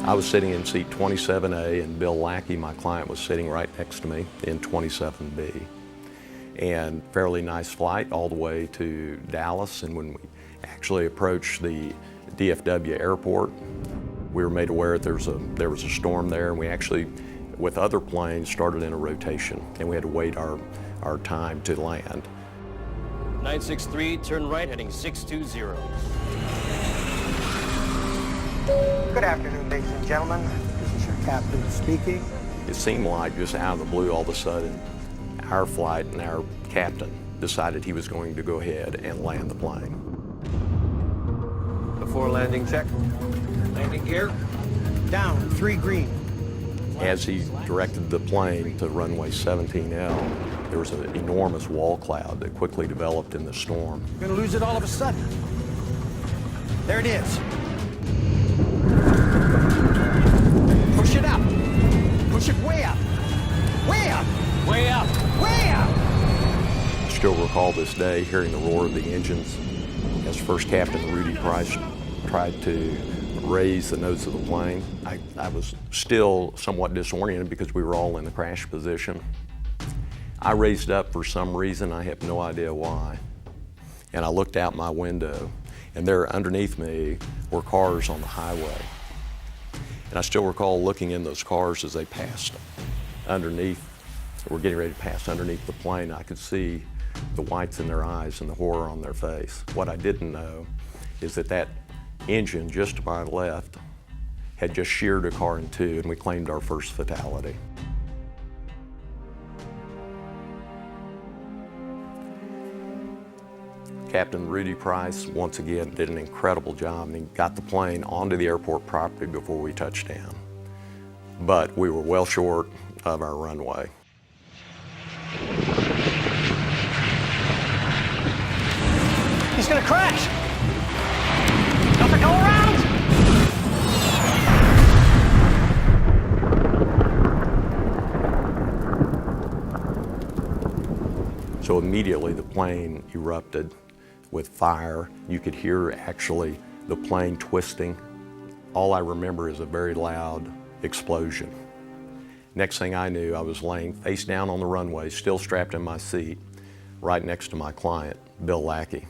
I was sitting in seat 27A and Bill Lackey, my client, was sitting right next to me in 27B. And fairly nice flight all the way to Dallas, and when we actually approached the DFW airport, we were made aware that there was a storm there, and we actually, with other planes, started in a rotation, and we had to wait our time to land. 963, turn right, heading 620. Good afternoon, ladies and gentlemen. This is your captain speaking. It seemed like just out of the blue, all of a sudden, our flight and our captain decided he was going to go ahead and land the plane. Before landing check. Landing gear. Down, 3 green. As he directed the plane to runway 17L, there was an enormous wall cloud that quickly developed in the storm. We're gonna lose it all of a sudden. There it is. Push it up. Push it way up. Way up. Way up. Way up. I still recall this day hearing the roar of the engines as First Captain Rudy Price tried to raise the nose of the plane. I was still somewhat disoriented because we were all in the crash position. I raised up for some reason, I have no idea why. And I looked out my window, and there underneath me were cars on the highway. And I still recall looking in those cars as they passed underneath, were getting ready to pass underneath the plane. I could see the whites in their eyes and the horror on their face. What I didn't know is that engine just to my left had just sheared a car in two, and we claimed our first fatality. Captain Rudy Price, once again, did an incredible job, and he got the plane onto the airport property before we touched down. But we were well short of our runway. He's gonna crash. Nothing go around. So immediately the plane erupted with fire. You could hear actually the plane twisting. All I remember is a very loud explosion. Next thing I knew, I was laying face down on the runway, still strapped in my seat, right next to my client, Bill Lackey.